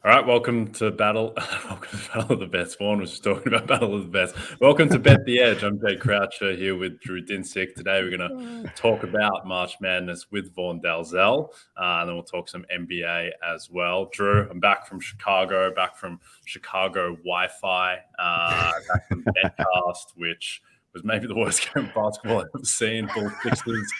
All right, welcome to Battle. Welcome to Battle of the Bets. Vaughn was just talking about Battle of the Bets. Welcome to Bet the Edge. I'm Jay Croucher here with Drew Dinsick. Today we're going to talk about March Madness with Vaughn Dalzell, and then we'll talk some NBA as well. Drew, I'm back from Chicago Wi-Fi, back from Betcast, which was maybe the worst game of basketball I've ever seen. Full Sixers.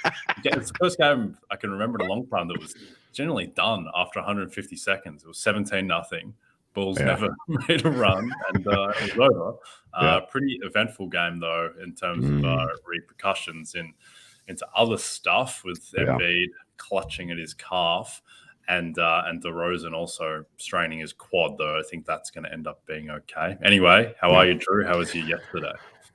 It's the first game I can remember in a long time that was generally done after 150 seconds. It was 17-0. Bulls never made a run, and it was over. Pretty eventful game, though, in terms of repercussions into other stuff, with Embiid clutching at his calf and DeRozan also straining his quad, though. I think that's going to end up being okay. Anyway, how are you, Drew? How was you yesterday?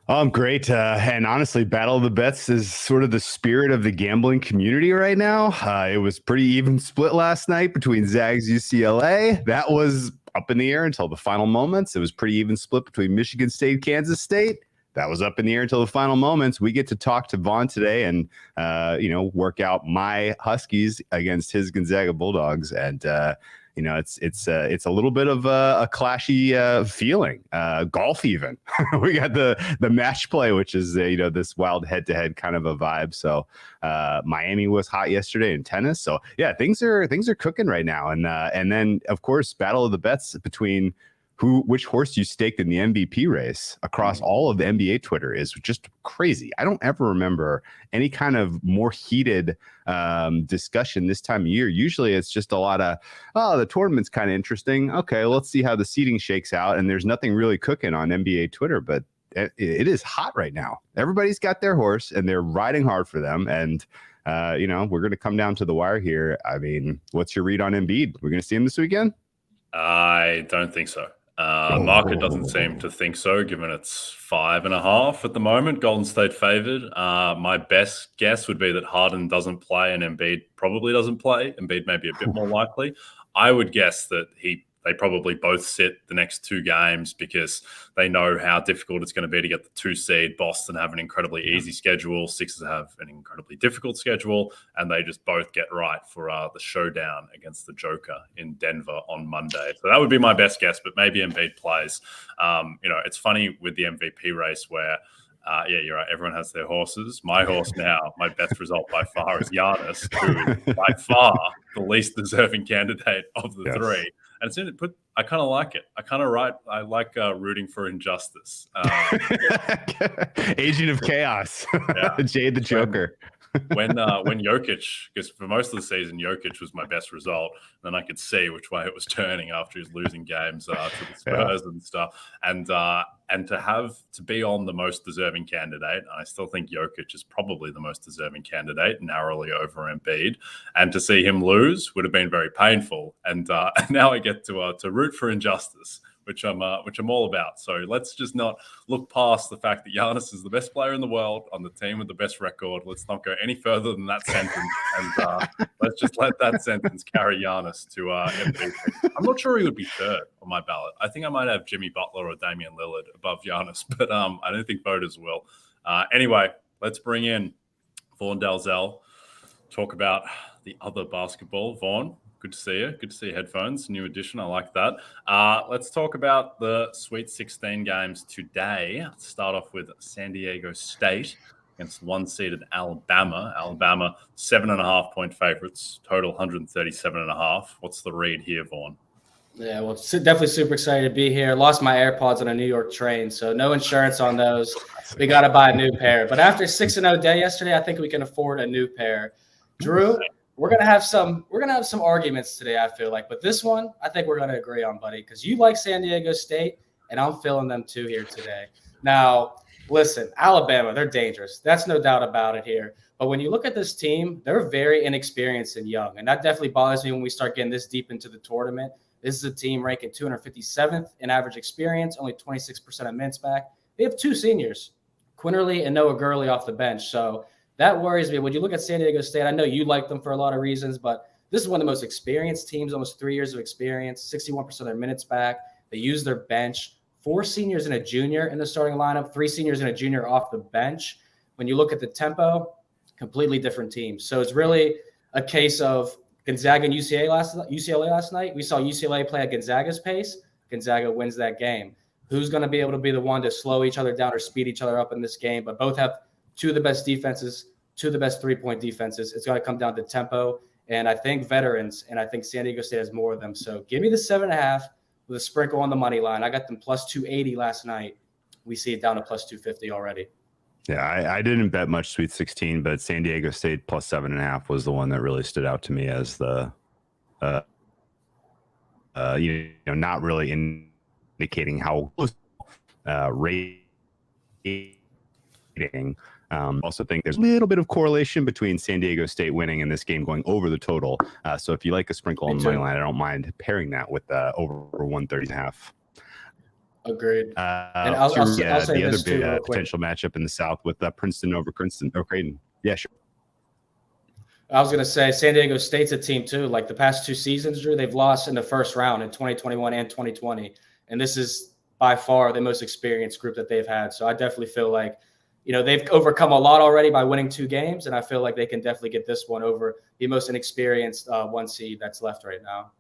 I'm great. And honestly, Battle of the Bets is sort of the spirit of the gambling community right now. It was pretty even split last night between Zags UCLA. That was up in the air until the final moments. It was pretty even split between Michigan State, Kansas State. That was up in the air until the final moments. We get to talk to Vaughn today and, work out my Huskies against his Gonzaga Bulldogs. And, it's a little bit of a clashy feeling. Golf even. We got the match play, which is this wild head-to-head kind of a vibe. So Miami was hot yesterday in tennis. So yeah, things are cooking right now. And then of course, Battle of the Bets between which horse you staked in the MVP race across all of the NBA Twitter is just crazy. I don't ever remember any kind of more heated discussion this time of year. Usually it's just a lot of, the tournament's kind of interesting. Okay, let's see how the seeding shakes out. And there's nothing really cooking on NBA Twitter, but it is hot right now. Everybody's got their horse and they're riding hard for them. And, we're going to come down to the wire here. I mean, what's your read on Embiid? We're going to see him this weekend? I don't think so. Market doesn't seem to think so, given it's 5.5 at the moment. Golden State favored. My best guess would be that Harden doesn't play and Embiid probably doesn't play. Embiid may be a bit more likely. I would guess that they probably both sit the next two games because they know how difficult it's going to be to get the 2 seed. Boston have an incredibly easy schedule. Sixers have an incredibly difficult schedule, and they just both get right for the showdown against the Joker in Denver on Monday. So that would be my best guess, but maybe Embiid plays. It's funny with the MVP race where you're right. Everyone has their horses. My horse now, my best result by far is Giannis, who is by far the least deserving candidate of the three. And I kind of like it. I like rooting for injustice. Agent of chaos. Jade the Joker. When Jokic, because for most of the season, Jokic was my best result. Then I could see which way it was turning after he was losing games to the Spurs and stuff. And to be on the most deserving candidate, I still think Jokic is probably the most deserving candidate, narrowly over Embiid. And to see him lose would have been very painful. And now I get to root for injustice, which I'm all about. So let's just not look past the fact that Giannis is the best player in the world on the team with the best record. Let's not go any further than that sentence, and let's just let that sentence carry Giannis to MVP. I'm not sure he would be third on my ballot. I think I might have Jimmy Butler or Damian Lillard above Giannis, but I don't think voters will. Anyway, let's bring in Vaughn Dalzell, talk about the other basketball. Vaughn, good to see you. Good to see your headphones. New edition. I like that. Let's talk about the Sweet 16 games today. Let's start off with San Diego State against 1-seeded Alabama. Alabama, 7.5-point favorites, total 137.5. What's the read here, Vaughn? Yeah, well, definitely super excited to be here. Lost my AirPods on a New York train, so no insurance on those. We got to buy a new pair. But after 6-0 day yesterday, I think we can afford a new pair. Drew, we're gonna have some arguments today, I feel like. But this one, I think we're gonna agree on, buddy, because you like San Diego State, and I'm feeling them too here today. Now, listen, Alabama, they're dangerous. That's no doubt about it here. But when you look at this team, they're very inexperienced and young, and that definitely bothers me when we start getting this deep into the tournament. This is a team ranking 257th in average experience, only 26% of minutes back. They have 2 seniors, Quinterly and Noah Gurley off the bench. So that worries me. When you look at San Diego State, I know you like them for a lot of reasons, but this is one of the most experienced teams, almost 3 years of experience, 61% of their minutes back. They use their bench. 4 seniors and a junior in the starting lineup, 3 seniors and a junior off the bench. When you look at the tempo, completely different teams. So it's really a case of Gonzaga and UCLA last night. We saw UCLA play at Gonzaga's pace. Gonzaga wins that game. Who's going to be able to be the one to slow each other down or speed each other up in this game? But both have two of the best defenses, two of the best three-point defenses. It's going to come down to tempo, and I think veterans, and I think San Diego State has more of them. So give me the 7.5 with a sprinkle on the money line. I got them plus 280 last night. We see it down to plus 250 already. Yeah, I didn't bet much Sweet 16, but San Diego State plus 7.5 was the one that really stood out to me as the, not really indicating how close rating. Also think there's a little bit of correlation between San Diego State winning and this game going over the total. So if you like a sprinkle on the money line, I don't mind pairing that with over 130.5. Agreed. And I'll say the other big potential matchup in the South with Princeton over Creighton. Yeah, sure. I was going to say San Diego State's a team too. Like the past two seasons, Drew, they've lost in the first round in 2021 and 2020. And this is by far the most experienced group that they've had. So I definitely feel like, they've overcome a lot already by winning 2 games. And I feel like they can definitely get this one over the most inexperienced 1 seed that's left right now.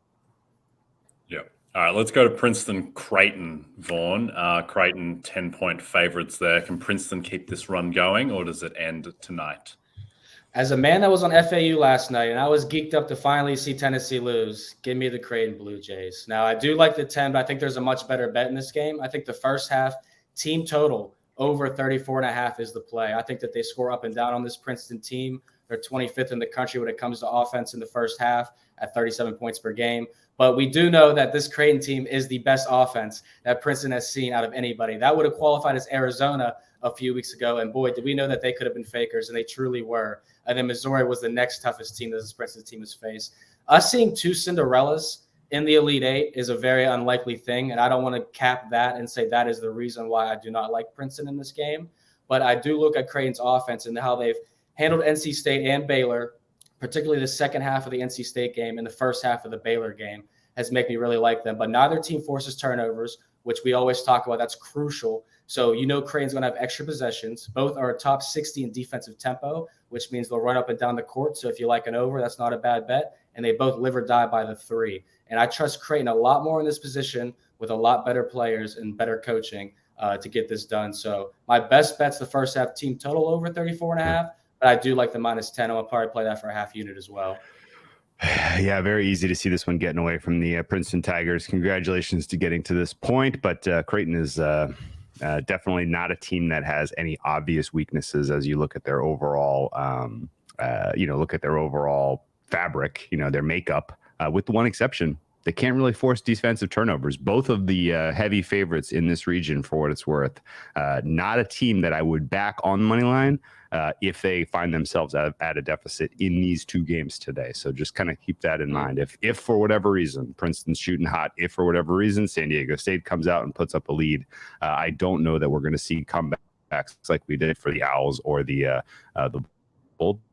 Yeah. All right, let's go to Princeton, Creighton, Vaughn. Creighton, 10-point favorites there. Can Princeton keep this run going, or does it end tonight? As a man that was on FAU last night, and I was geeked up to finally see Tennessee lose, give me the Creighton Blue Jays. Now, I do like the 10, but I think there's a much better bet in this game. I think the first half team total over 34.5 is the play. I think that they score up and down on this Princeton team. They're 25th in the country when it comes to offense in the first half at 37 points per game. But we do know that this Creighton team is the best offense that Princeton has seen out of anybody. That would have qualified as Arizona a few weeks ago. And boy, did we know that they could have been fakers, and they truly were. And then Missouri was the next toughest team that this Princeton team has faced. Us seeing 2 Cinderellas in the Elite Eight is a very unlikely thing. And I don't want to cap that and say that is the reason why I do not like Princeton in this game. But I do look at Creighton's offense and how they've handled NC State and Baylor, particularly the second half of the NC State game and the first half of the Baylor game, has made me really like them. But neither team forces turnovers, which we always talk about. That's crucial. So Creighton's going to have extra possessions. Both are top 60 in defensive tempo, which means they'll run up and down the court. So if you like an over, that's not a bad bet. And they both live or die by the 3. And I trust Creighton a lot more in this position with a lot better players and better coaching to get this done. So my best bet's the first half team total over 34.5. But I do like the -10. I'm going to probably play that for a half unit as well. Yeah, very easy to see this one getting away from the Princeton Tigers. Congratulations to getting to this point. But Creighton is definitely not a team that has any obvious weaknesses as you look at their overall, fabric, their makeup, with the one exception. They can't really force defensive turnovers. Both of the heavy favorites in this region, for what it's worth. Not a team that I would back on the money line if they find themselves at a deficit in these 2 games today. So just kind of keep that in mind. If for whatever reason, Princeton's shooting hot, if for whatever reason, San Diego State comes out and puts up a lead, I don't know that we're going to see comebacks like we did for the Owls or the Bulldogs.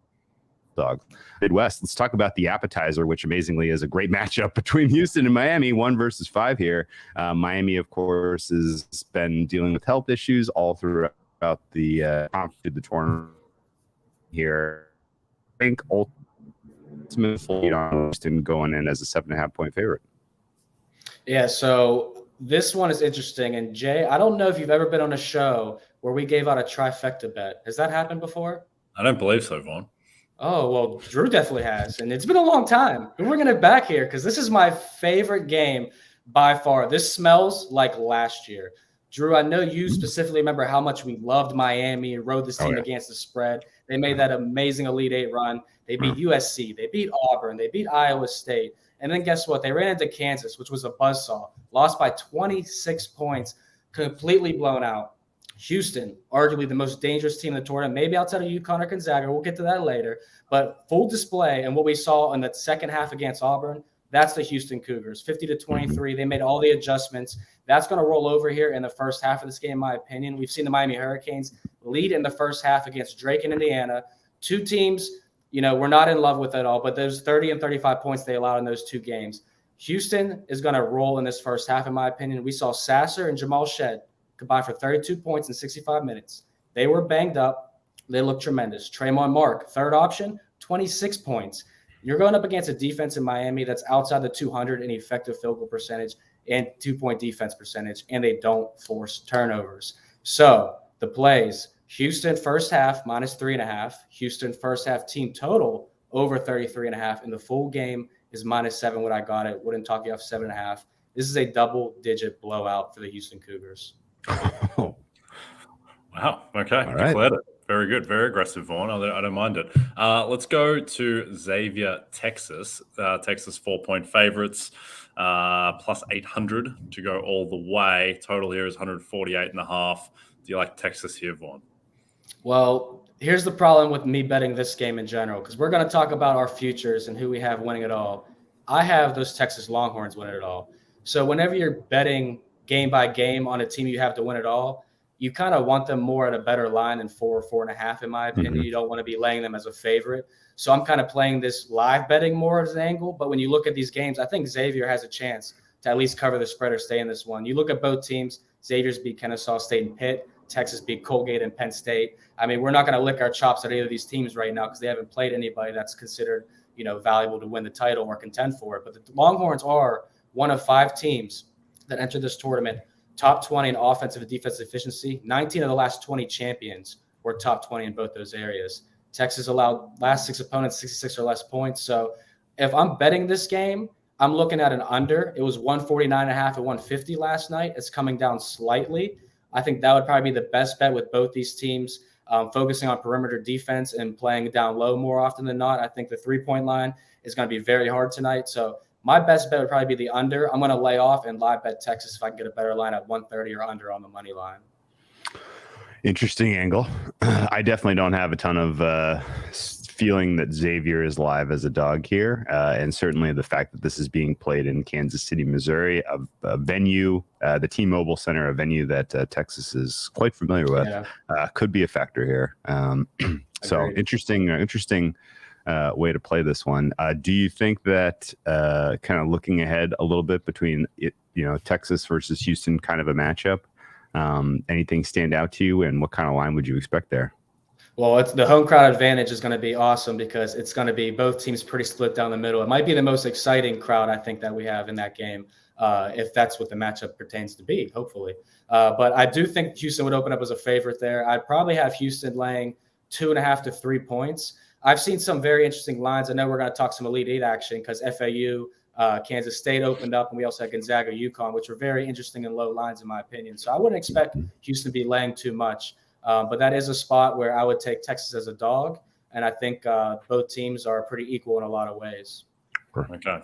Midwest. Let's talk about the appetizer, which amazingly is a great matchup between Houston and Miami, 1 versus 5 here. Miami, of course, has been dealing with health issues all throughout the tournament here. I think ultimately on Houston going in as a 7.5-point favorite. Yeah, so this one is interesting. And Jay, I don't know if you've ever been on a show where we gave out a trifecta bet. Has that happened before? I don't believe so, Vaughn. Oh, well, Drew definitely has. And it's been a long time. We're bringing it back here because this is my favorite game by far. This smells like last year. Drew, I know you specifically remember how much we loved Miami and rode this team against the spread. They made that amazing Elite Eight run. They beat USC. They beat Auburn. They beat Iowa State. And then guess what? They ran into Kansas, which was a buzzsaw. Lost by 26 points, completely blown out. Houston, arguably the most dangerous team in the tournament, maybe outside of UConn or Gonzaga. We'll get to that later. But full display, and what we saw in the second half against Auburn, that's the Houston Cougars, 50-23. They made all the adjustments. That's going to roll over here in the first half of this game, in my opinion. We've seen the Miami Hurricanes lead in the first half against Drake and Indiana. 2 teams, we're not in love with it all, but there's 30 and 35 points they allowed in those 2 games. Houston is going to roll in this first half, in my opinion. We saw Sasser and Jamal Shed combined for 32 points in 65 minutes. They were banged up. They looked tremendous. Traymon Mark, third option, 26 points. You're going up against a defense in Miami that's outside the 200 in effective field goal percentage and 2-point defense percentage, and they don't force turnovers. So the plays, Houston first half -3.5. Houston first half team total over 33.5. And the full game is -7. What I got it. Wouldn't talk you off 7.5. This is a double-digit blowout for the Houston Cougars. Wow. Okay. All right. Declared it. Very good. Very aggressive, Vaughn. I don't mind it. Let's go to Xavier, Texas. Texas 4-point favorites, plus 800 to go all the way. Total here is 148.5. Do you like Texas here, Vaughn? Well, here's the problem with me betting this game in general, because we're going to talk about our futures and who we have winning it all. I have those Texas Longhorns winning it all. So whenever you're betting game by game on a team you have to win it all, you kind of want them more at a better line than 4 or 4.5, in my opinion. Mm-hmm. You don't want to be laying them as a favorite. So I'm kind of playing this live betting more as an angle. But when you look at these games, I think Xavier has a chance to at least cover the spread or stay in this one. You look at both teams. Xavier's beat Kennesaw State and Pitt. Texas beat Colgate and Penn State. I mean, we're not going to lick our chops at either of these teams right now because they haven't played anybody that's considered, valuable to win the title or contend for it. But the Longhorns are one of 5 teams that entered this tournament top 20 in offensive and defensive efficiency. 19 of the last 20 champions were top 20 in both those areas. Texas allowed last 6 opponents 66 or less points. So if I'm betting this game, I'm looking at an under. It was 149.5 at 150 last night. It's coming down slightly. I think that would probably be the best bet with both these teams focusing on perimeter defense and playing down low more often than not. I think the 3-point line is going to be very hard tonight. So my best bet would probably be the under. I'm going to lay off and live bet Texas if I can get a better line at 130 or under on the money line. Interesting angle. I definitely don't have a ton of feeling that Xavier is live as a dog here. And certainly the fact that this is being played in Kansas City, Missouri, a venue, the T-Mobile Center, a venue that Texas is quite familiar with, could be a factor here. So interesting way to play this one. Do you think that kind of looking ahead a little bit between Texas versus Houston, kind of a matchup? Anything stand out to you, and what kind of line would you expect there? Well, it's the home crowd advantage is going to be awesome because it's going to be both teams pretty split down the middle. It might be the most exciting crowd I think that we have in that game, if that's what the matchup pertains to be, hopefully. But I do think Houston would open up as a favorite there. I'd probably have Houston laying 2.5 to 3 points. I've seen some very interesting lines. I know we're going to talk some Elite Eight action because FAU, Kansas State opened up, and we also had Gonzaga, UConn, which are very interesting and low lines in my opinion. So I wouldn't expect Houston to be laying too much. But that is a spot where I would take Texas as a dog, and I think both teams are pretty equal in a lot of ways. Okay.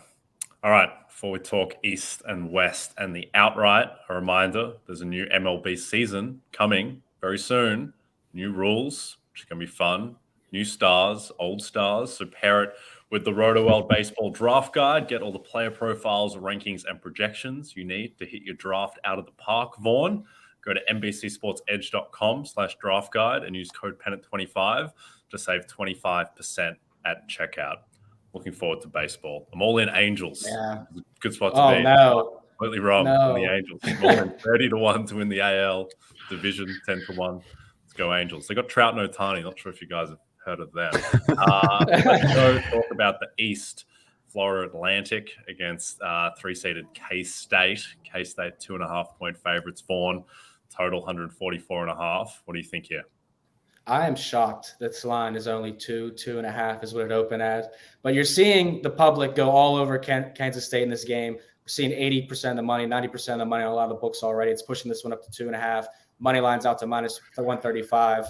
All right. Before we talk East and West and the outright, a reminder, there's a new MLB season coming very soon. New rules, which are going to be fun. New stars, old stars. So pair it with the RotoWorld Baseball Draft Guide. Get all the player profiles, rankings, and projections you need to hit your draft out of the park, Vaughn. Go to NBCSportsEdge.com/draft guide and use code PENNANT25 to save 25% at checkout. Looking forward to baseball. I'm all in Angels. Yeah. Good spot to be. No. Completely wrong on the Angels. More than 30-1 to win the AL division, 10-1. Let's go Angels. They got Trout and Ohtani. Not sure if you guys have heard of them. Let's go talk about the East. Florida Atlantic against 3-seeded K-State. K-State 2.5-point favorites. Vaughn, total 144.5. What do you think here? I am shocked that this line is only 2.5 is what it opened as. But you're seeing the public go all over Kansas State in this game. We're seeing 80% of the money, 90% of the money on a lot of the books already. It's pushing this one up to 2.5. Money line's out to -135.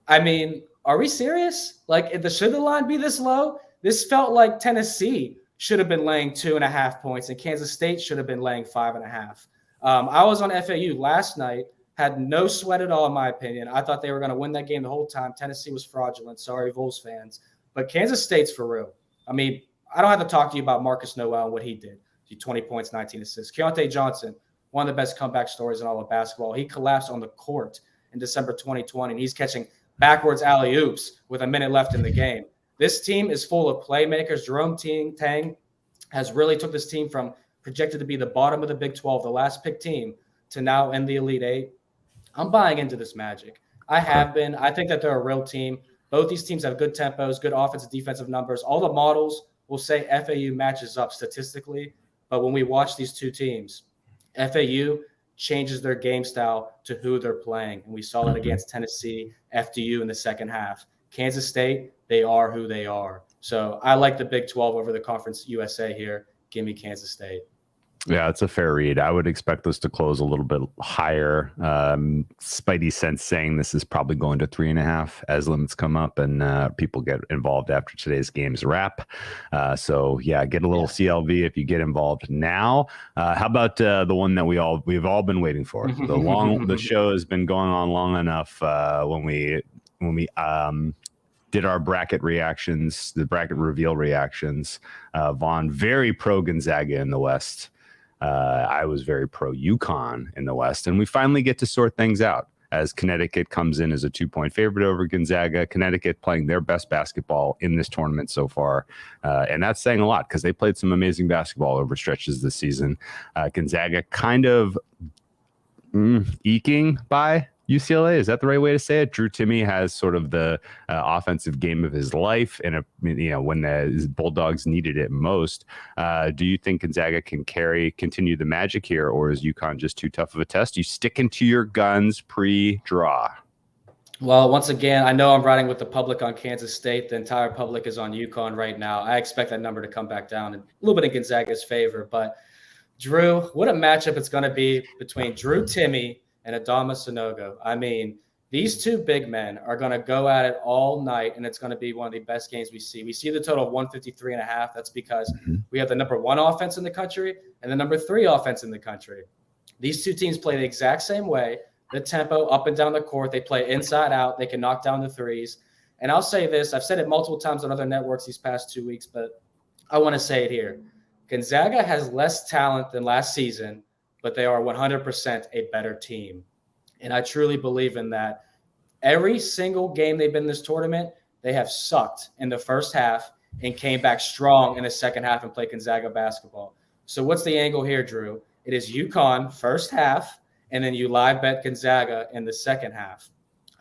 I mean, are we serious? Like, should the line be this low? This felt like Tennessee should have been laying 2.5 points, and Kansas State should have been laying 5.5. I was on FAU last night, had no sweat at all, in my opinion. I thought they were going to win that game the whole time. Tennessee was fraudulent. Sorry, Vols fans. But Kansas State's for real. I mean, I don't have to talk to you about Marcus Noel and what he did. 20 points, 19 assists. Keontae Johnson, one of the best comeback stories in all of basketball. He collapsed on the court in December 2020, and he's catching backwards alley-oops with a minute left in the game. This team is full of playmakers. Jerome Tang has really took this team from projected to be the bottom of the Big 12, the last pick team, to now in the Elite Eight. I'm buying into this magic. I have been. I think that they're a real team. Both these teams have good tempos, good offensive, defensive numbers. All the models will say FAU matches up statistically, but when we watch these two teams, FAU changes their game style to who they're playing. And we saw that against Tennessee, FDU in the second half. Kansas State, they are who they are. So I like the Big 12 over the Conference USA here. Give me Kansas State. Yeah, it's a fair read. I would expect this to close a little bit higher. Spidey sense saying this is probably going to 3.5 as limits come up and people get involved after today's game's wrap. So yeah, get a little CLV if you get involved now. How about the one that we've all been waiting for? The show has been going on long enough. When we did our bracket reactions, the bracket reveal reactions, Vaughn very pro Gonzaga in the West. I was very pro UConn in the West, and we finally get to sort things out as Connecticut comes in as a 2-point favorite over Gonzaga. Connecticut playing their best basketball in this tournament so far, and that's saying a lot because they played some amazing basketball over stretches this season. Gonzaga kind of eking by UCLA. Is that the right way to say it? Drew Timme has sort of the offensive game of his life, and when the Bulldogs needed it most. Do you think Gonzaga can continue the magic here, or is UConn just too tough of a test? You sticking to your guns pre-draw? Well, once again, I know I'm riding with the public on Kansas State. The entire public is on UConn right now. I expect that number to come back down a little bit in Gonzaga's favor. But Drew, what a matchup it's going to be between Drew Timme and Adama Sanogo. I mean, these two big men are going to go at it all night, and it's going to be one of the best games we see. We see the total of 153.5. That's because we have the number 1 offense in the country and the number 3 offense in the country. These two teams play the exact same way, the tempo up and down the court. They play inside out. They can knock down the threes. And I'll say this. I've said it multiple times on other networks these past 2 weeks, but I want to say it here. Gonzaga has less talent than last season, but they are 100% a better team. And I truly believe in that. Every single game they've been in this tournament, they have sucked in the first half and came back strong in the second half and played Gonzaga basketball. So what's the angle here, Drew? It is UConn first half, and then you live bet Gonzaga in the second half.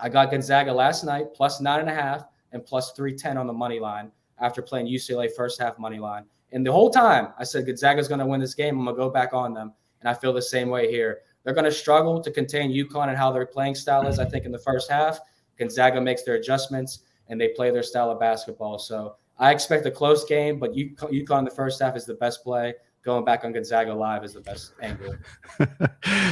I got Gonzaga last night, plus 9.5 and plus 310 on the money line after playing UCLA first half money line. And the whole time I said Gonzaga's going to win this game. I'm going to go back on them. And I feel the same way here. They're going to struggle to contain UConn and how their playing style is, I think, in the first half. Gonzaga makes their adjustments, and they play their style of basketball. So I expect a close game, but UConn in the first half is the best play. Going back on Gonzaga live is the best angle.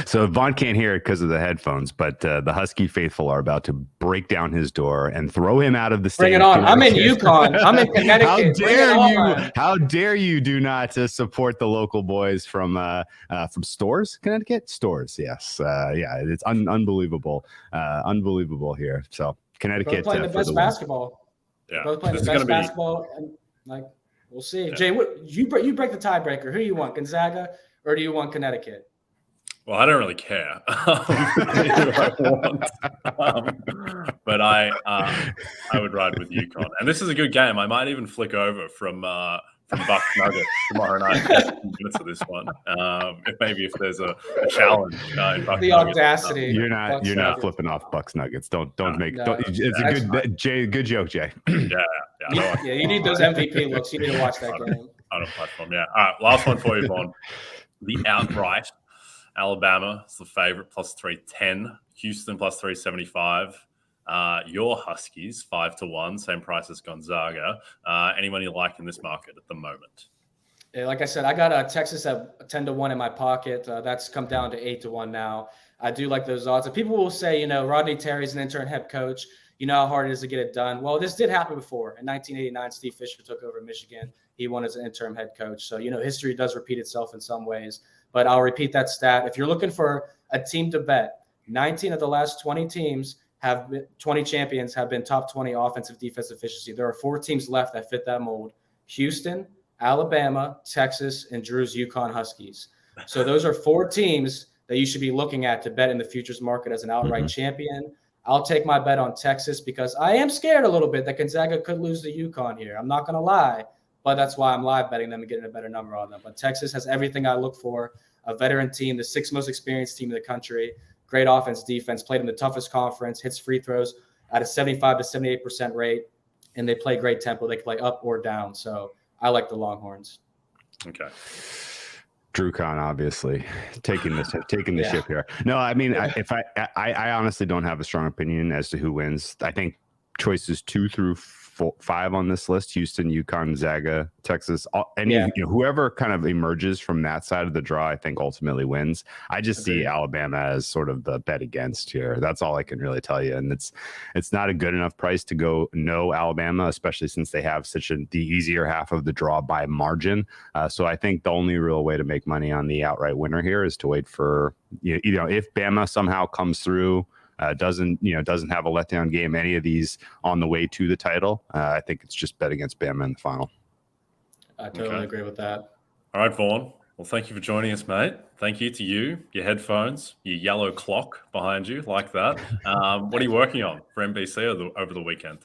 So Vaughn can't hear it because of the headphones, but the Husky faithful are about to break down his door and throw him out of the stadium. Bring it on. I'm in UConn. I'm in Connecticut. How dare you do not support the local boys from Stores, Connecticut? Stores, yes. Yeah, it's unbelievable. Unbelievable here. So Connecticut. Both playing the best basketball. Yeah. Both playing the best basketball. And we'll see. Yeah. Jay, you break the tiebreaker. Who do you want, Gonzaga or do you want Connecticut? Well, I don't really care who I want. But I would ride with UConn. And this is a good game. I might even flick over from Bucks Nuggets tomorrow night. Minutes of this one. If there's a challenge in Bucks the Nuggets, audacity. You're not flipping off Bucks Nuggets. Don't make. It's a good joke, Jay. Yeah, you need those MVP looks. You need to watch that game. On a platform, yeah. All right, last one for you, Vaughn. The outright. Alabama is the favorite, plus 310. Houston, plus 375. Your Huskies, 5-1, same price as Gonzaga. Anyone you like in this market at the moment? Yeah, like I said, I got Texas at 10-1 in my pocket. That's come down to 8-1 now. I do like those odds. And people will say, Rodney Terry's an intern head coach. You know how hard it is to get it done. Well, this did happen before. In 1989, Steve Fisher took over Michigan. He won as an interim head coach. So, history does repeat itself in some ways. But I'll repeat that stat. If you're looking for a team to bet, 19 of the last 20 teams 20 champions have been top 20 offensive defensive efficiency. There are 4 teams left that fit that mold: Houston, Alabama, Texas, and Drew's UConn Huskies. So those are 4 teams that you should be looking at to bet in the futures market as an outright champion. I'll take my bet on Texas because I am scared a little bit that Gonzaga could lose to UConn here. I'm not going to lie, but that's why I'm live betting them and getting a better number on them. But Texas has everything I look for: a veteran team, the 6th most experienced team in the country, great offense, defense, played in the toughest conference, hits free throws at a 75 to 78% rate, and they play great tempo. They can play up or down. So I like the Longhorns. Okay. Drew Conn, obviously taking the ship here. No, I mean, I honestly don't have a strong opinion as to who wins. I think choices 2 through 5 on this list: Houston, UConn, Gonzaga, Texas. Whoever kind of emerges from that side of the draw, I think ultimately wins. I just see Alabama as sort of the bet against here. That's all I can really tell you, and it's not a good enough price to go no Alabama, especially since they have the easier half of the draw by margin. So I think the only real way to make money on the outright winner here is to wait for if Bama somehow comes through. Doesn't have a letdown game, any of these on the way to the title. I think it's just bet against Bama in the final. I totally agree with that. All right, Vaughn. Well, thank you for joining us, mate. Thank you to you, your headphones, your yellow clock behind you, like that. What are you working on for NBC over the weekend?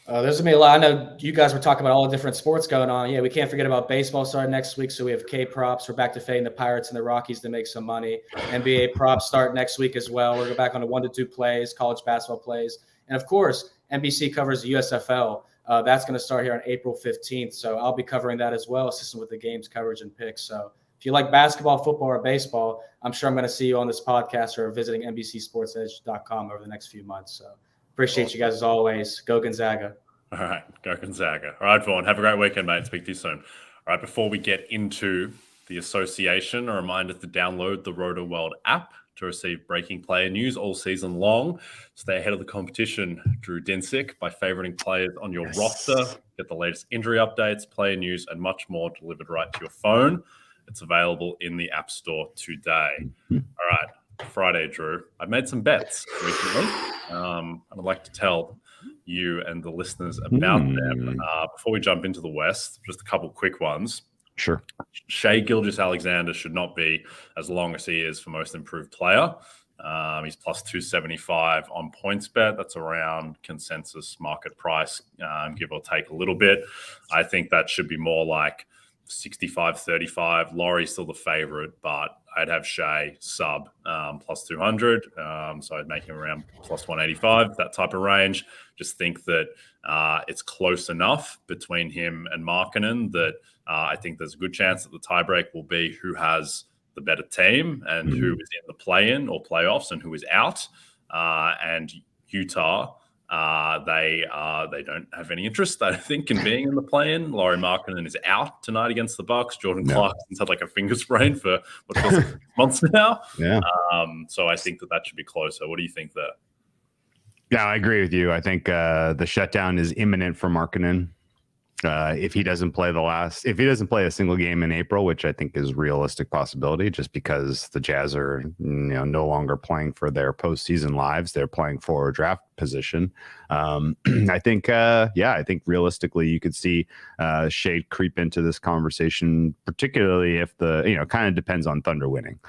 There's going to be a lot. I know you guys were talking about all the different sports going on. Yeah, we can't forget about baseball starting next week. So we have K-props. We're back to fading the Pirates and the Rockies to make some money. NBA props start next week as well. We're going back on to 1-2 plays, college basketball plays. And, of course, NBC covers the USFL. That's going to start here on April 15th. So I'll be covering that as well, assisting with the games coverage and picks. So if you like basketball, football, or baseball, I'm sure I'm going to see you on this podcast or visiting NBCSportsEdge.com over the next few months. So appreciate you guys as always. Go Gonzaga. All right, go Gonzaga. All right, Vaughn, have a great weekend, mate. Speak to you soon. All right, before we get into the association, a reminder to download the Roto World app to receive breaking player news all season long. Stay ahead of the competition, Drew Dinsick, by favoriting players on your roster. Get the latest injury updates, player news, and much more delivered right to your phone. It's available in the App Store today. All right, Friday, Drew. I've made some bets recently. I'd like to tell you and the listeners about them. Before we jump into the West, just a couple quick ones. Sure. Shai Gilgeous-Alexander should not be as long as he is for most improved player. He's plus 275 on PointsBet. That's around consensus market price, give or take a little bit. I think that should be more like 65-35. Laurie's still the favorite, but I'd have Shai sub plus 200. So I'd make him around plus 185, that type of range. Just think that it's close enough between him and Markkanen that I think there's a good chance that the tiebreak will be who has the better team and who is in the play-in or playoffs and who is out. And Utah, they don't have any interest, I think, in being in the play-in. Lauri Markkanen is out tonight against the Bucks. Jordan Clarkson's had like a finger sprain for what feels like months now. Yeah. So I think that should be closer. What do you think there? Yeah, I agree with you. I think the shutdown is imminent for Markkanen. If he doesn't play a single game in April, which I think is a realistic possibility, just because the Jazz are no longer playing for their postseason lives, they're playing for a draft position. I think realistically you could see Shade creep into this conversation, particularly if kind of depends on Thunder winning.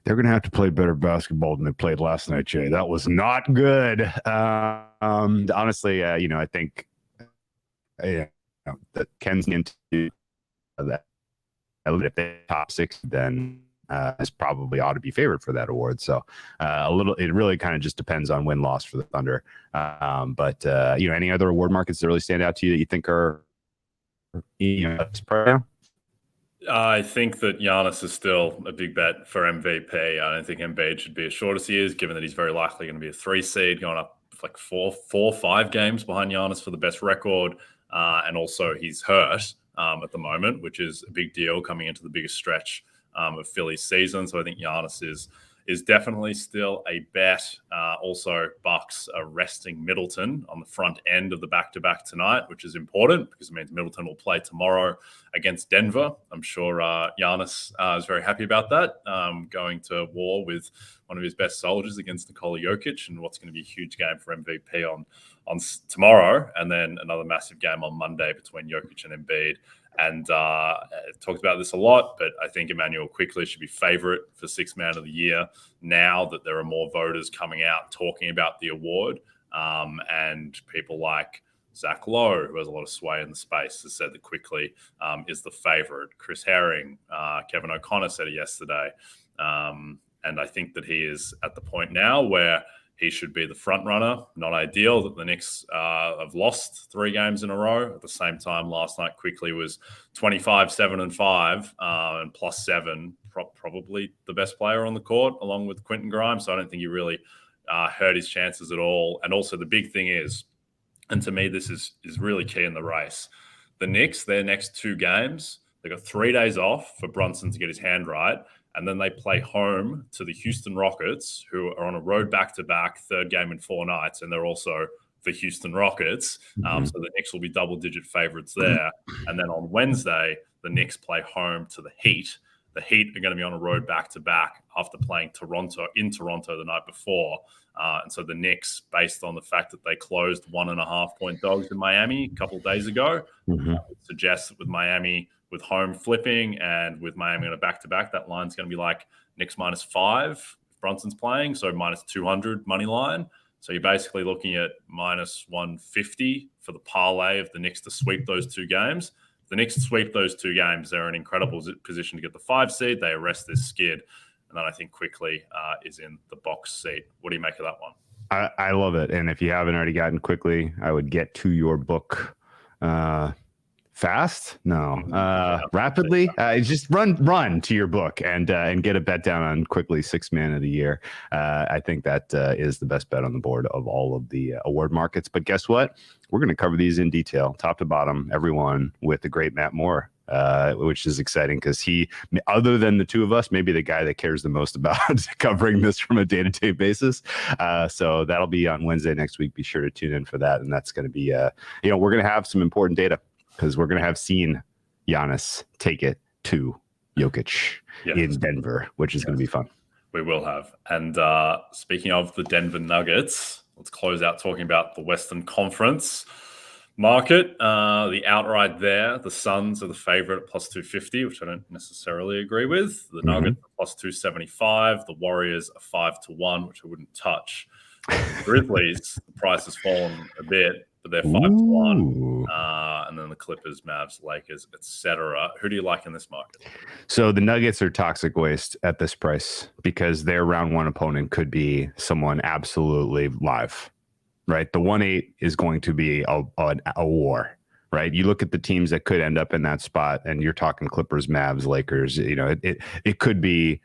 They're going to have to play better basketball than they played last night, Jay. That was not good. Honestly, I think. That Ken's into that. If they top 6, then is probably ought to be favored for that award. So it really kind of just depends on win-loss for the Thunder. But any other award markets that really stand out to you that you think are I think that Giannis is still a big bet for MVP. I don't think Embiid should be as short as he is, given that he's very likely going to be a 3 seed, going up like 4-5 games behind Giannis for the best record. And also he's hurt at the moment, which is a big deal coming into the biggest stretch of Philly's season. So I think Giannis is definitely still a bet. Also, Bucks are resting Middleton on the front end of the back-to-back tonight, which is important because it means Middleton will play tomorrow against Denver. I'm sure Giannis is very happy about that, going to war with one of his best soldiers against Nikola Jokic, and what's going to be a huge game for MVP on tomorrow, and then another massive game on Monday between Jokic and Embiid. And talked about this a lot, but I think Emmanuel quickly should be favorite for 6th man of the year now that there are more voters coming out talking about the award. And people like Zach Lowe, who has a lot of sway in the space, has said that quickly is the favorite. Chris Herring, Kevin O'Connor said it yesterday. And I think that he is at the point now where he should be the front runner. Not ideal that the Knicks have lost 3 games in a row. At the same time, last night quickly was 25, 7 and 5 and +7. Probably the best player on the court along with Quentin Grimes. So I don't think he really hurt his chances at all. And also the big thing is, and to me, this is really key in the race. The Knicks, their next 2 games, they got 3 days off for Brunson to get his hand right. And then they play home to the Houston Rockets, who are on a road back-to-back, 3rd game in 4 nights, and they're also the Houston Rockets. So the Knicks will be double-digit favorites there. And then on Wednesday, the Knicks play home to the Heat. The Heat are going to be on a road back-to-back after playing Toronto the night before. And so the Knicks, based on the fact that they closed 1.5-point dogs in Miami a couple of days ago, suggests that with Miami with home flipping and with Miami on a back-to-back, that line's going to be like Knicks -5 if Brunson's playing, so -200 money line. So you're basically looking at -150 for the parlay of the Knicks to sweep those 2 games. If the Knicks sweep those 2 games, they're in incredible position to get the 5 seed. They arrest this skid, and then I think quickly is in the box seat. What do you make of that one? I love it. And if you haven't already gotten quickly, I would get to your book fast. Rapidly. Just run to your book and get a bet down on quickly 6th man of the year. I think that is the best bet on the board of all of the award markets. But guess what? We're going to cover these in detail, top to bottom, everyone, with the great Matt Moore. Which is exciting because he, other than the 2 of us, maybe the guy that cares the most about covering this from a day-to-day basis. So that'll be on Wednesday next week. Be sure to tune in for that. And that's going to be, we're going to have some important data because we're going to have seen Giannis take it to Jokic in Denver, which is going to be fun. We will have. And speaking of the Denver Nuggets, let's close out talking about the Western Conference market. The outright there, the Suns are the favorite at +250, which I don't necessarily agree with. The Nuggets are +275. The Warriors are 5-1, which I wouldn't touch. The Grizzlies, the price has fallen a bit, but they're 5-1. And then the Clippers, Mavs, Lakers, etc. Who do you like in this market? So the Nuggets are toxic waste at this price because their round 1 opponent could be someone absolutely live. Right, the 1-8 is going to be a war. Right, you look at the teams that could end up in that spot, and you're talking Clippers, Mavs, Lakers. It could be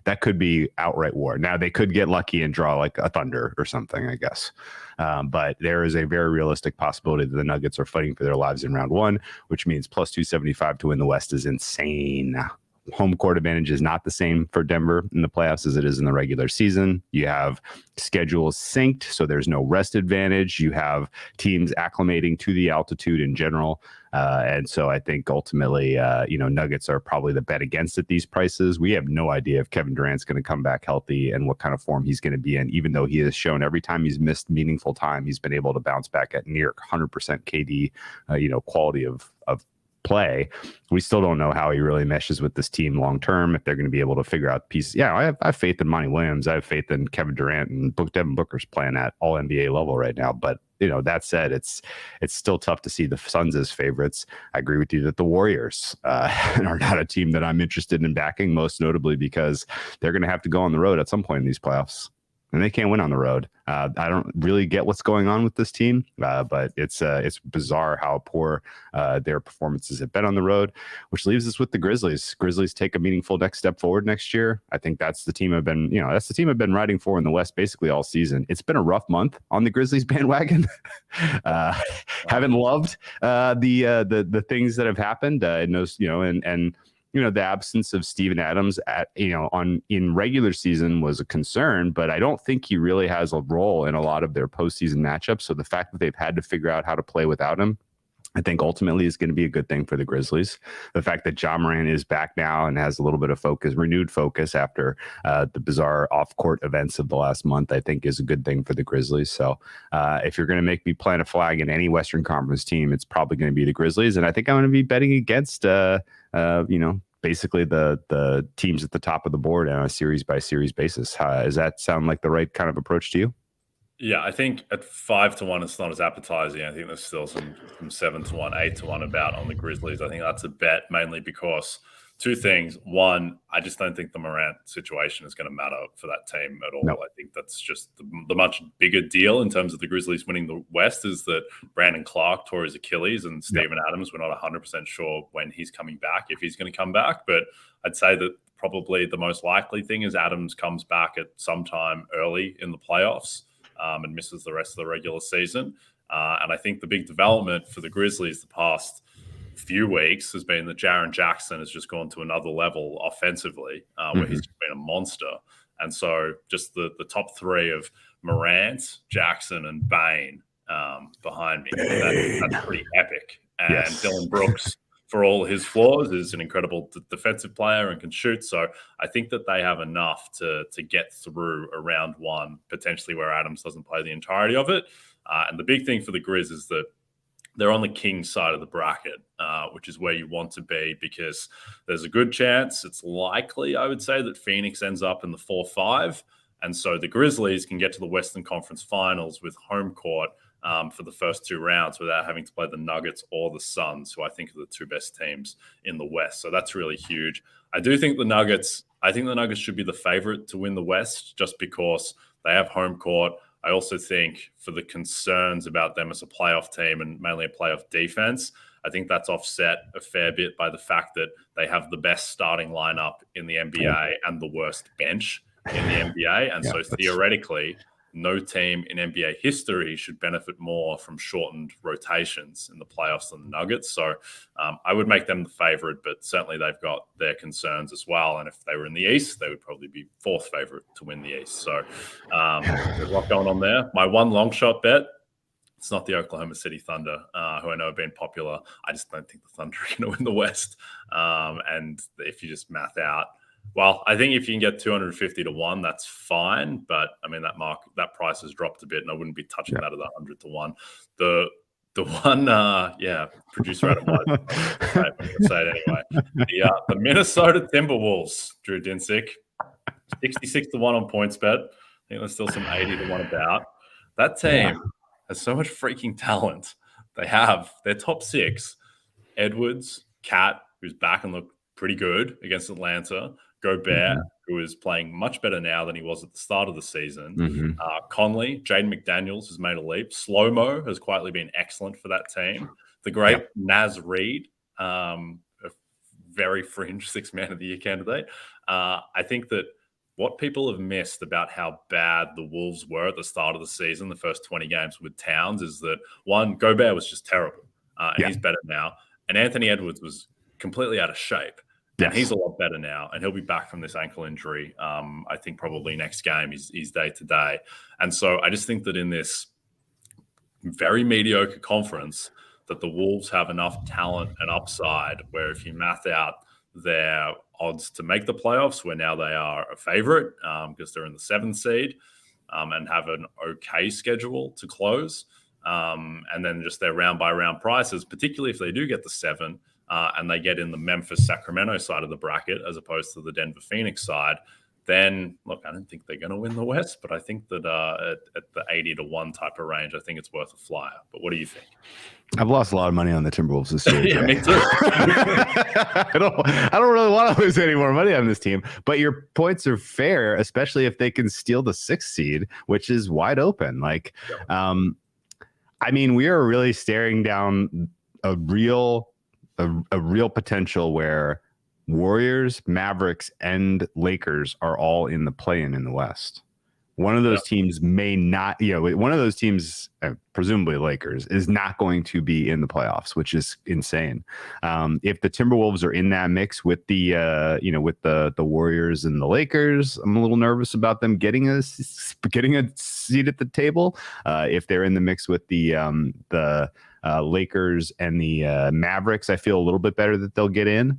outright war. Now they could get lucky and draw like a Thunder or something, I guess. But there is a very realistic possibility that the Nuggets are fighting for their lives in round 1, which means +275 to win the West is insane. Home court advantage is not the same for Denver in the playoffs as it is in the regular season. You have schedules synced, so there's no rest advantage. You have teams acclimating to the altitude in general. And so I think ultimately, Nuggets are probably the bet against at these prices. We have no idea if Kevin Durant's going to come back healthy and what kind of form he's going to be in, even though he has shown every time he's missed meaningful time, he's been able to bounce back at near 100% KD, quality of play. We still don't know how he really meshes with this team long term, if they're going to be able to figure out pieces. Yeah, I have faith in Monty Williams. I have faith in Kevin Durant, and Devin Booker's playing at all NBA level right now. But that said, it's still tough to see the Suns as favorites. I agree with you that the Warriors are not a team that I'm interested in backing, most notably because they're going to have to go on the road at some point in these playoffs. And they can't win on the road. I don't really get what's going on with this team, but it's bizarre how poor their performances have been on the road, which leaves us with the Grizzlies. Grizzlies take a meaningful next step forward next year. I think that's the team I've been riding for in the West basically all season. It's been a rough month on the Grizzlies bandwagon. Haven't loved the things that have happened. The absence of Steven Adams in regular season was a concern, but I don't think he really has a role in a lot of their postseason matchups. So the fact that they've had to figure out how to play without him, I think ultimately is going to be a good thing for the Grizzlies. The fact that Ja Morant is back now and has a little bit of renewed focus after the bizarre off-court events of the last month, I think is a good thing for the Grizzlies. So if you're going to make me plant a flag in any Western Conference team, it's probably going to be the Grizzlies. And I think I'm going to be betting against, basically the teams at the top of the board on a series by series basis. Does that sound like the right kind of approach to you? Yeah, I think at 5-1, it's not as appetizing. I think there's still some 7-1, 8-1 about on the Grizzlies. I think that's a bet mainly because Two things. One, I just don't think the Morant situation is going to matter for that team at all. No. I think that's just the much bigger deal in terms of the Grizzlies winning the West is that Brandon Clark tore his Achilles and Steven Adams, we're not 100% sure when he's coming back, if he's going to come back. But I'd say that probably the most likely thing is Adams comes back at some time early in the playoffs and misses the rest of the regular season. And I think the big development for the Grizzlies the past few weeks has been that Jaren Jackson has just gone to another level offensively, where he's been a monster. And so just the top three of Morant, Jackson, and Bane behind me, that's pretty epic. And Dylan Brooks, for all his flaws, is an incredible defensive player and can shoot. So I think that they have enough to get through a round one, potentially where Adams doesn't play the entirety of it. And the big thing for the Grizz is that they're on the Kings side of the bracket, which is where you want to be, because there's a good chance, it's likely, I would say, that Phoenix ends up in the 4-5. And so the Grizzlies can get to the Western Conference Finals with home court for the first two rounds without having to play the Nuggets or the Suns, who I think are the two best teams in the West. So that's really huge. I think the Nuggets should be the favorite to win the West just because they have home court. I also think for the concerns about them as a playoff team and mainly a playoff defense, I think that's offset a fair bit by the fact that they have the best starting lineup in the NBA and the worst bench in the NBA. And so theoretically, no team in NBA history should benefit more from shortened rotations in the playoffs than the Nuggets. So I would make them the favorite, but certainly they've got their concerns as well. And if they were in the East, they would probably be fourth favorite to win the East. So there's a lot going on there. My one long shot bet, it's not the Oklahoma City Thunder, who I know have been popular. I just don't think the Thunder are going to win the West. And if you just math out, well, I think if you can get 250 to 1, that's fine. But I mean, that price has dropped a bit, and I wouldn't be touching that at 100 to 1. The one, producer Adam White, I'm going to say it anyway. The Minnesota Timberwolves, Drew Dinsick, 66 to 1 on PointsBet. I think there's still some 80 to 1 about. That team has so much freaking talent. They have their top six: Edwards, Cat, who's back and looked pretty good against Atlanta. Gobert, who is playing much better now than he was at the start of the season. Conley, Jaden McDaniels has made a leap. Slow-Mo has quietly been excellent for that team. The great Naz Reid, a very fringe sixth man of the year candidate. I think that what people have missed about how bad the Wolves were at the start of the season, the first 20 games with Towns, is that one, Gobert was just terrible, and he's better now. And Anthony Edwards was completely out of shape. And he's a lot better now, and he'll be back from this ankle injury. I think probably next game is day to day. And so I just think that in this very mediocre conference, that the Wolves have enough talent and upside where if you math out their odds to make the playoffs, where now they are a favorite because they're in the 7th seed and have an okay schedule to close. And then just their round by round prices, particularly if they do get the 7, and they get in the Memphis-Sacramento side of the bracket as opposed to the Denver-Phoenix side, then, look, I don't think they're going to win the West, but I think that at the 80 to 1 type of range, I think it's worth a flyer. But what do you think? I've lost a lot of money on the Timberwolves this year. Yeah, me too. I don't really want to lose any more money on this team, but your points are fair, especially if they can steal the 6th seed, which is wide open. I mean, we are really staring down a real potential where Warriors, Mavericks, and Lakers are all in the play-in in the West. One of those teams may not, one of those teams, presumably Lakers, is not going to be in the playoffs, which is insane. If the Timberwolves are in that mix with the Warriors and the Lakers, I'm a little nervous about them getting a seat at the table. If they're in the mix with the Lakers and the Mavericks, I feel a little bit better that they'll get in.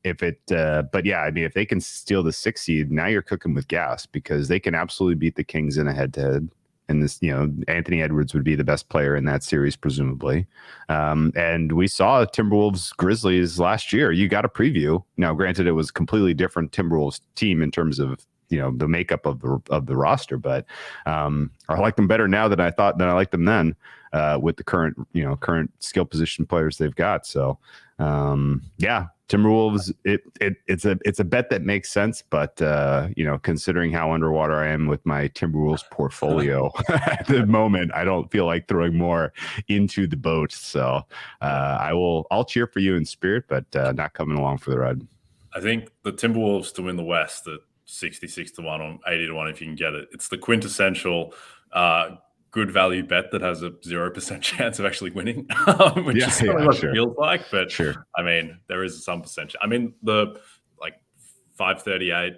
If they can steal the 6th seed, now you're cooking with gas because they can absolutely beat the Kings in a head-to-head. And this, Anthony Edwards would be the best player in that series, presumably. And we saw Timberwolves Grizzlies last year. You got a preview. Now, granted, it was a completely different Timberwolves team in terms of the makeup of the roster, but I like them better now than I liked them then with the current skill position players they've got. So Timberwolves, it's a bet that makes sense, but considering how underwater I am with my Timberwolves portfolio at the moment, I don't feel like throwing more into the boat. So I'll cheer for you in spirit, but not coming along for the ride. I think the Timberwolves to win the West at 66-1 or 80-1 if you can get it. It's the quintessential good value bet that has a 0% chance of actually winning, which is what it feels like. But I mean, there is some percentage. I mean, the 538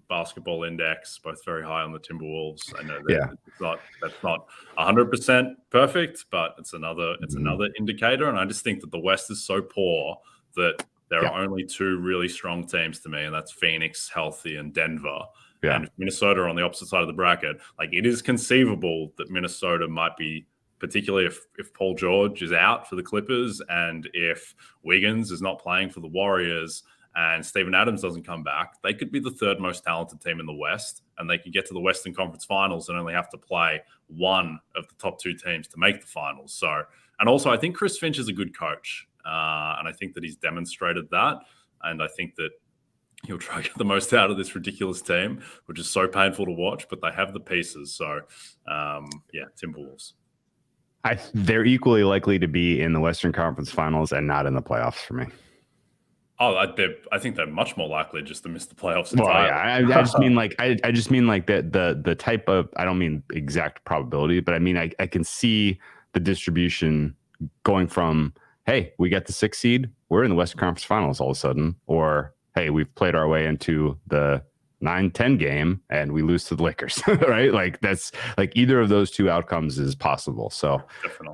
basketball index, both very high on the Timberwolves. I know that that's not 100% perfect, but it's another indicator. And I just think that the West is so poor that there are only two really strong teams to me, and that's Phoenix, healthy, and Denver. Yeah. And Minnesota are on the opposite side of the bracket. Like, it is conceivable that Minnesota might be, particularly if Paul George is out for the Clippers and if Wiggins is not playing for the Warriors and Steven Adams doesn't come back, they could be the third most talented team in the West, and they could get to the Western Conference Finals and only have to play one of the top two teams to make the finals. So, and also I think Chris Finch is a good coach, and I think that he's demonstrated that, and I think that he'll try to get the most out of this ridiculous team, which is so painful to watch, but they have the pieces. So, Timberwolves. They're equally likely to be in the Western Conference Finals and not in the playoffs for me. Oh, I think they're much more likely just to miss the playoffs entirely. Well, yeah, I just mean like the type of, I don't mean exact probability, but I mean I can see the distribution going from, hey, we got the 6th seed, we're in the Western Conference Finals all of a sudden, or hey, we've played our way into the 9-10 game and we lose to the Lakers, right? Like, that's like either of those two outcomes is possible. So,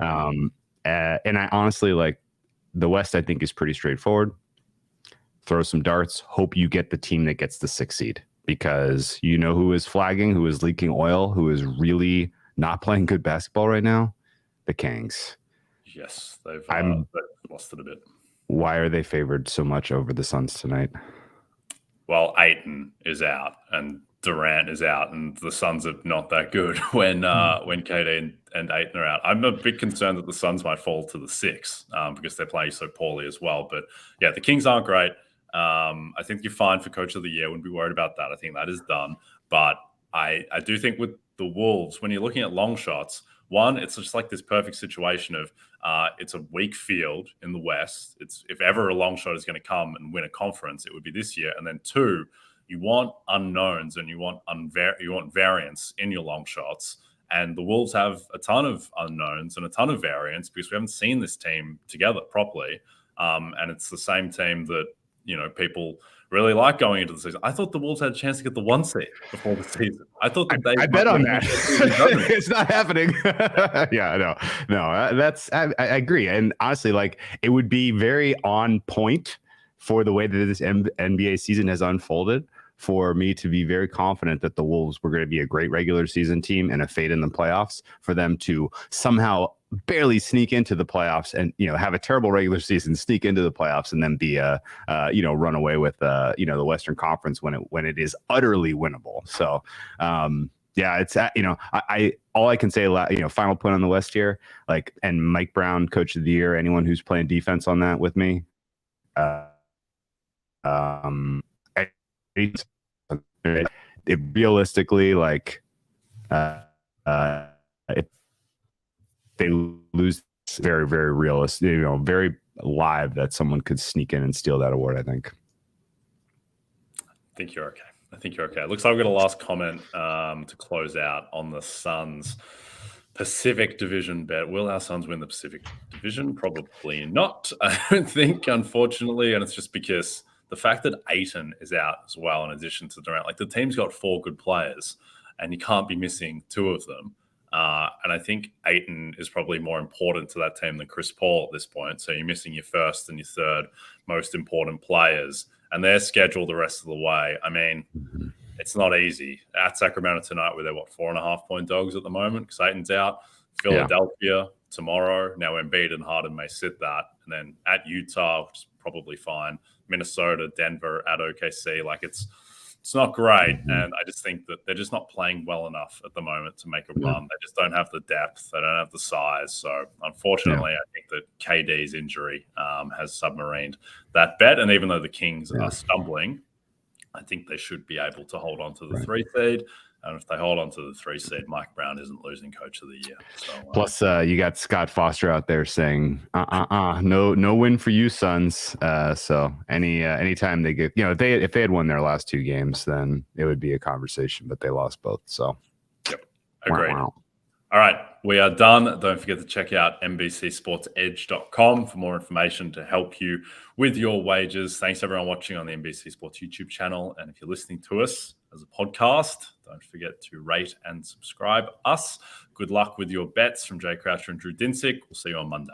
and I honestly, like, the West, I think, is pretty straightforward. Throw some darts, hope you get the team that gets the 6th seed, because you know who is flagging, who is leaking oil, who is really not playing good basketball right now? The Kings. Yes, they've lost it a bit. Why are they favored so much over the Suns tonight? Well, Ayton is out and Durant is out, and the Suns are not that good when KD and Ayton are out. I'm a bit concerned that the Suns might fall to the 6 because they're playing so poorly as well. But yeah, the Kings aren't great. I think you're fine for Coach of the Year. Wouldn't be worried about that. I think that is done. But I do think with the Wolves, when you're looking at long shots, one, it's just like this perfect situation of it's a weak field in the West. It's, if ever a long shot is going to come and win a conference, it would be this year. And then two, you want unknowns and you want variance in your long shots. And the Wolves have a ton of unknowns and a ton of variance because we haven't seen this team together properly. And it's the same team that, people really like going into the season. I thought the Wolves had a chance to get the 1 seed before the season. I thought that I bet on that. It's not happening. Yeah, no, I agree. And honestly, like, it would be very on point for the way that this NBA season has unfolded for me to be very confident that the Wolves were going to be a great regular season team and a fade in the playoffs, for them to somehow barely sneak into the playoffs and, have a terrible regular season, sneak into the playoffs, and then be run away with the Western Conference when it is utterly winnable. So it's all I can say, final point on the West here, like, and Mike Brown, Coach of the Year, anyone who's playing defense on that with me, it realistically, like, if they lose, very, very realistic, very live that someone could sneak in and steal that award, I think. I think you're okay. It looks like we've got a last comment to close out on the Suns Pacific Division bet. Will our Suns win the Pacific Division? Probably not, I don't think, unfortunately. And it's just because the fact that Ayton is out as well, in addition to Durant, like, the team's got 4 good players and you can't be missing 2 of them. And I think Ayton is probably more important to that team than Chris Paul at this point. So you're missing your first and your third most important players, and they're scheduled the rest of the way. I mean, it's not easy. At Sacramento tonight, where they're 4.5-point dogs at the moment because Ayton's out. Philadelphia tomorrow. Now Embiid and Harden may sit that. And then at Utah, which is probably fine. Minnesota, Denver, at OKC. Like, it's It's not great, and I just think that they're just not playing well enough at the moment to make a run. They just don't have the depth. They don't have the size. So, unfortunately, I think that KD's injury has submarined that bet. And even though the Kings are stumbling, I think they should be able to hold on to the 3 seed. And if they hold on to the 3 seed, Mike Brown isn't losing coach of the year. So, plus, you got Scott Foster out there saying, no win for you, Suns. So anytime they get, if they had won their last 2 games, then it would be a conversation, but they lost both. So, yep, agreed. Wow. All right, we are done. Don't forget to check out NBCSportsEdge.com for more information to help you with your wagers. Thanks everyone watching on the NBC Sports YouTube channel. And if you're listening to us as a podcast, don't forget to rate and subscribe us. Good luck with your bets from Jay Croucher and Drew Dinsick. We'll see you on Monday.